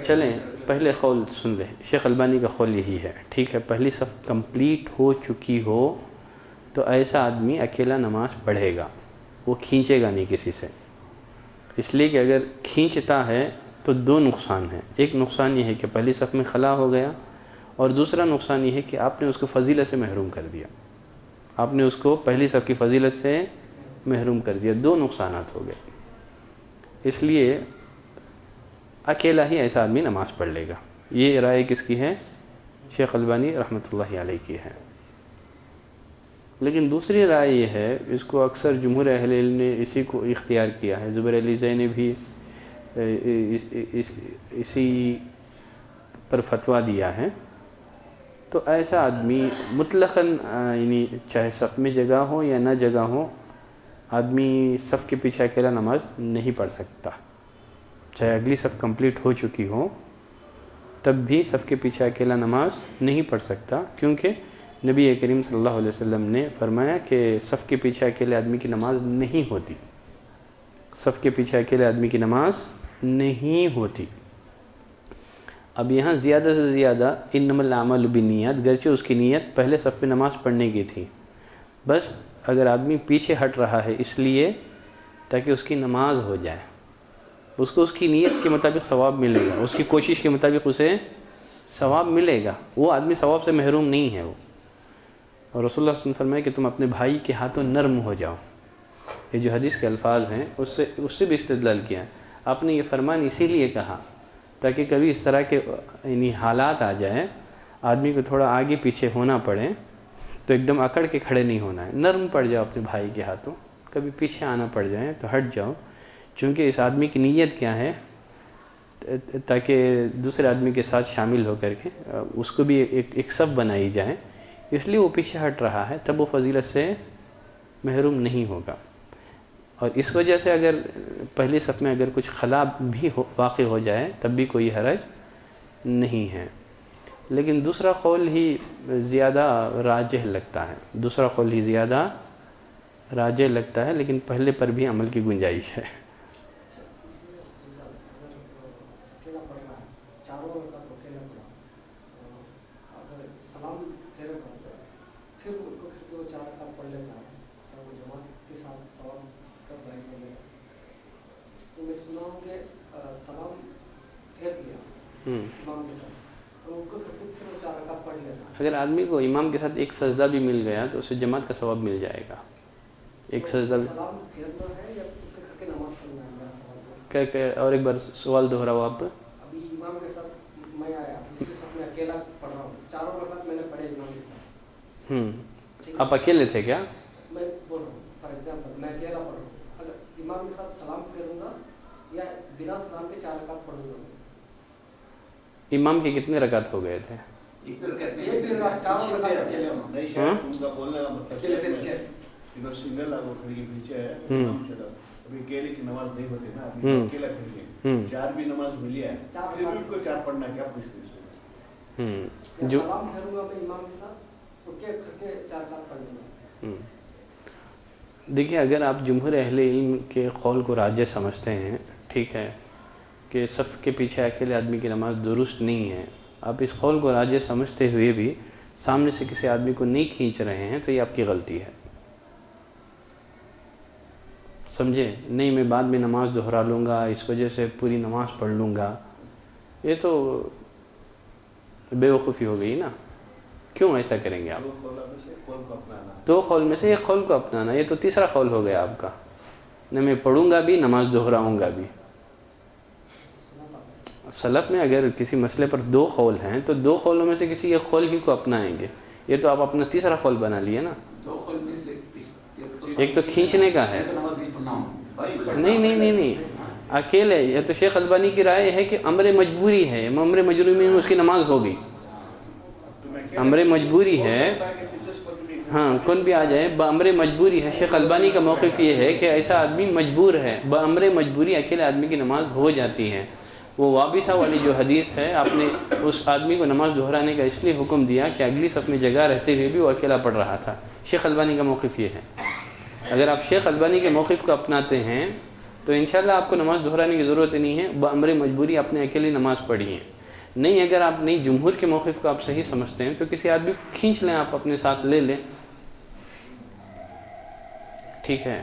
چلیں پہلے قول سن لیں. شیخ البانی کا قول یہی ہے. ٹھیک ہے, پہلی صف کمپلیٹ ہو چکی ہو تو ایسا آدمی اکیلا نماز پڑھے گا, وہ کھینچے گا نہیں کسی سے. اس لیے کہ اگر کھینچتا ہے تو دو نقصان ہیں. ایک نقصان یہ ہے کہ پہلی صف میں خلا ہو گیا, اور دوسرا نقصان یہ ہے کہ آپ نے اس کو فضیلت سے محروم کر دیا. آپ نے اس کو پہلی صف کی فضیلت سے محروم کر دیا. دو نقصانات ہو گئے. اس لیے اکیلا ہی ایسا آدمی نماز پڑھ لے گا. یہ رائے کس کی ہے؟ شیخ البانی رحمۃ اللہ علیہ کی ہے. لیکن دوسری رائے یہ ہے, اس کو اکثر جمہور اہل علم نے اسی کو اختیار کیا ہے. زبیر علی زئی نے بھی اسی پر فتویٰ دیا ہے. تو ایسا آدمی مطلقاً یعنی چاہے صف میں جگہ ہو یا نہ جگہ ہو, آدمی صف کے پیچھے اکیلا نماز نہیں پڑھ سکتا. چاہے اگلی صف کمپلیٹ ہو چکی ہو تب بھی صف کے پیچھے اکیلا نماز نہیں پڑھ سکتا, کیونکہ نبی کریم صلی اللہ علیہ وسلم نے فرمایا کہ صف کے پیچھے اکیلے آدمی کی نماز نہیں ہوتی. صف کے پیچھے اکیلے آدمی کی نماز نہیں ہوتی. اب یہاں زیادہ سے زیادہ انما الاعمال بالنیات, گرچہ اس کی نیت پہلے صف پہ نماز پڑھنے کی تھی, بس اگر آدمی پیچھے ہٹ رہا ہے اس لیے تاکہ اس کی نماز ہو جائے, اس کو اس کی نیت کے مطابق ثواب ملے گا, اس کی کوشش کے مطابق اسے ثواب ملے گا. وہ آدمی ثواب سے محروم نہیں ہے. وہ اور رسول اللہ صلی اللہ علیہ وسلم فرمائے کہ تم اپنے بھائی کے ہاتھوں نرم ہو جاؤ. یہ جو حدیث کے الفاظ ہیں اس سے بھی استدلال کیا. آپ نے یہ فرمان اسی لیے کہا تاکہ کبھی اس طرح کے یعنی حالات آ جائیں, آدمی کو تھوڑا آگے پیچھے ہونا پڑے تو ایک دم اکڑ کے کھڑے نہیں ہونا ہے. نرم پڑ جاؤ اپنے بھائی کے ہاتھوں. کبھی پیچھے آنا پڑ جائے تو ہٹ جاؤ, چونکہ اس آدمی کی نیت کیا ہے تاکہ دوسرے آدمی کے ساتھ شامل ہو کر کے اس کو بھی ایک صف بنائی جائے, اس لیے وہ پیچھے ہٹ رہا ہے. تب وہ فضیلت سے محروم نہیں ہوگا. اور اس وجہ سے اگر پہلی صف میں اگر کچھ خلا بھی واقع ہو جائے تب بھی کوئی حرج نہیں ہے. لیکن دوسرا قول ہی زیادہ راجح لگتا ہے. دوسرا قول ہی زیادہ راجح لگتا ہے, لیکن پہلے پر بھی عمل کی گنجائش ہے. اگر آدمی کو امام کے ساتھ ایک سجدہ بھی مل گیا تو اسے جماعت کا ثواب مل جائے گا. ایک سجدہ اور ایک بار سوال دہراؤ آپ. ابھی امام کے ساتھ میں آیا, دوسری صف میں اکیلا پڑھ رہا ہوں, چاروں رکعت میں نے پڑھے امام کے ساتھ. آپ اکیلے تھے کیا؟ میں بول رہا ہوں فار ایگزامپل میں اکیلا پڑھ رہا ہوں, اگر امام کے ساتھ سلام پھیروں گا یا بنا سلام کے 4 رکعت پڑھوں گا. امام کے کتنے رکعت ہو گئے تھے؟ اکیلے کی نماز نہیں ہوتی نا, اکیلا کھڑے 4 بھی نماز ملی ہے, پھر بھی کو 4 پڑھنا کیا مشکل ہے. جو سلام پھیروں گا میں امام کے ساتھ تو کیا کر کے 4 رکعت پڑھ لوں گا. دیکھیے, اگر آپ جمہور اہل علم کے قول کو راجح سمجھتے ہیں, ٹھیک ہے, کہ صف کے پیچھے اکیلے آدمی کی نماز درست نہیں ہے, آپ اس قول کو راجح سمجھتے ہوئے بھی سامنے سے کسی آدمی کو نہیں کھینچ رہے ہیں تو یہ آپ کی غلطی ہے. سمجھے نہیں, میں بعد میں نماز دہرا لوں گا, اس وجہ سے پوری نماز پڑھ لوں گا, یہ تو بے وقوفی ہو گئی نا. کیوں ایسا کریں گے آپ؟ 2 قول میں سے ایک قول کو اپنانا, یہ تو تیسرا قول ہو گیا آپ کا. نہ میں پڑھوں گا بھی, نماز دہراؤں گا بھی. سلف میں اگر کسی مسئلے پر 2 قول ہیں تو 2 قولوں میں سے کسی ایک قول ہی کو اپنائیں گے. یہ تو آپ اپنا تیسرا قول بنا لیے نا. 2 قول میں سے ایک تو کھینچنے کا ہے. نہیں اکیلے. یہ تو شیخ البانی کی رائے ہے کہ امر مجبوری ہے, امر مجبوری میں اس کی نماز ہوگی. امر مجبوری ہے, ہاں کون بھی آ جائے, بامر مجبوری ہے. شیخ البانی کا موقف یہ ہے کہ ایسا آدمی مجبور ہے, بامر مجبوری اکیلے آدمی کی نماز ہو جاتی ہے. وہ وابسہ والی جو حدیث ہے, آپ نے اس آدمی کو نماز دہرانے کا اس لیے حکم دیا کہ اگلی صف میں جگہ رہتے ہوئے بھی وہ اکیلا پڑھ رہا تھا. شیخ البانی کا موقف یہ ہے. اگر آپ شیخ البانی کے موقف کو اپناتے ہیں تو انشاءاللہ آپ کو نماز دہرانے کی ضرورت نہیں ہے, بامر مجبوری آپ نے اکیلی نماز پڑھی ہے. نہیں, اگر آپ نہیں جمہور کے موقف کو آپ صحیح سمجھتے ہیں تو کسی آدمی کو کھینچ لیں, آپ اپنے ساتھ لے لیں. ٹھیک ہے.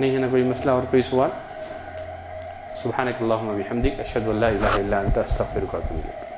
نہیں ہے نا کوئی مسئلہ اور کوئی سوال؟ سبحانک اللہم و بحمدک اشہد ان لا الہ الا انت استغفرک و اتوب الیک.